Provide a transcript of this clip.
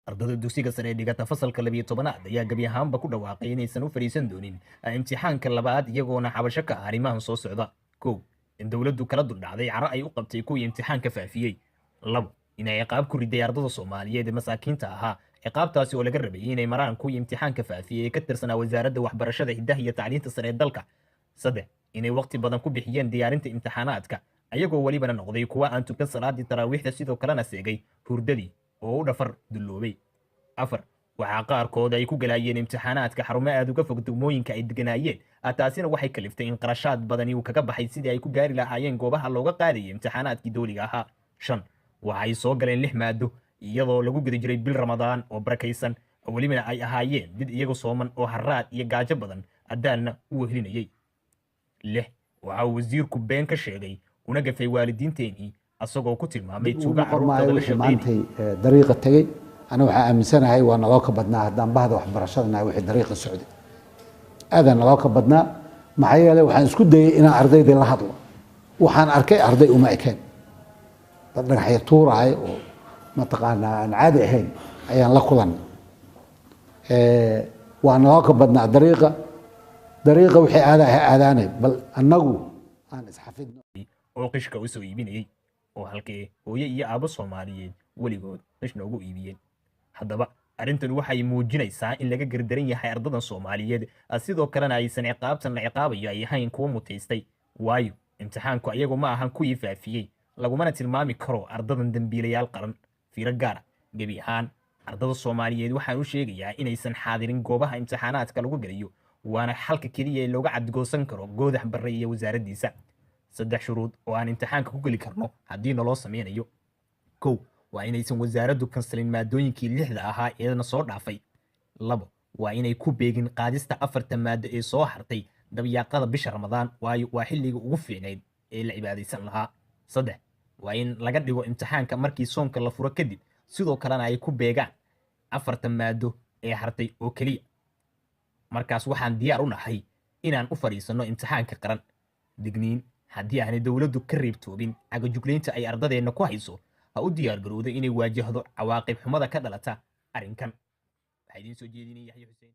ardada dugsiga sare ee dhigata fasalka 12aad ayaa gabi ahaanba ku dhawaaqay inaysan u fariisan doonin imtixaanka labaad iyagoona xabasho ka ah arrimahan soo socda. kow in dowladdu kala duldhacday caro ay u qabtay kuwii imtixaanka faafiyey. labo inay ciqaab ku riday ardada soomaaliyeed ee masaakiinta ahaa, ciqaabtaasi oo laga rabayay inay maraan kuwii imtixaanka faafiyey ee ka tirsanaa wasaaradda waxbarashada hidaha iyo tacliinta sare ee dalka. saddex inay waqti badan ku bixiyeen diyaarinta imtixaanaadka ayagoo welibana noqday kuwa aan tukan salaadii taraawiixda sidoo kalena seegay hurdadii oo u dhafar dulloobay. afar waxaa qaarkood ay ku galaayeen imtixaanaadka xarumo aad uga fog degmooyinka ay deganaayeen, taasina waxay kaliftay in qarashaad badani uu kaga baxay sidii ay ku gaari lahaayeen goobaha looga qaadayay imtixaanaadkii dowliga ahaa. shan waxay soo galeen 6 maado iyadoo lagu guda jiray bil ramadaan oo barakaysan, welibana ay ahaayeen did iyagu sooman oo harraad iyo gaajo badan adaalna u wehelinayay. 6 waxa uu wasiirku been ka sheegay una gafay waalidiinteenii asagoo ku tilmaamay tuuga carruurtooda la shaqeynay dariiqa tagay. أنا waxaa aaminsanahay waa naloo ka badnaa haddaan bahda waxbarashadana wixii dariiqa socday aadaan naloo ka badnaa. maxaa yeelay waxaan isku dayay inaan ardayda la hadlo, waxaan arkay arday uma ekeen dad dhagaxya tuuraay oo mataqaanaa aan caadi ahayn ayaan la kulanay. waa naloo ka badnaa dariiqa wixii aadaanay bal annagu aan isxafidno oo qishka u soo iibinayay oo halkee hooyo iyo aabo Soomaaliyeed weligood qishna ugu iibiyeen. haddaba arrintan waxay muujinaysaa in laga gardaran yahay ardadan Soomaaliyeed, sidoo kalena aysan ciqaabtan la ciqaabayo ay ahayn kuwa mutaystay. waayo imtixaanku ayagu ma ahan kuwii faafiyey, lagumana tilmaami karo ardadan dambiilayaal qaran. fiiro gaar gabi ahaan ardada Soomaaliyeed waxaan u sheegayaa inaysan xaadirin goobaha imtixaanaadka lagu galayo, waana xalka keliya ee looga cadgoosan karo Goodax Barre iyo wasaaraddiisa. 3 shuruud oo aan imtixaanka ku geli karno haddii naloo sameynayo. kow waa inaysan wasaaraddu kansalin maadooyinkii 6 ahaa eedana soo dhaafay. 2 waa inay ku beegin qaadista 4 maado ee soo hartay dabyaaqada bisha Ramadaan, waayo waa xilliga ugu fiicneyd ee la cibaadaysan lahaa. 3 waa in laga dhigo imtixaanka markii soonka la furo kadib, sidoo kalena ay ku beegaan 4 maado ee hartay oo keliya. markaas waxaan diyaar u nahay inaan u fariisano imtixaanka qaran. digniin haddii aanay dowladdu ka reebtoobin cagajuglaynta ay ardadeenna ku hayso, ha u diyaar garowda inay waajahdo cawaaqib xumada ka dhalata arrinkan. waxaa idiin soo jeedinaya Yaxya Xuseen.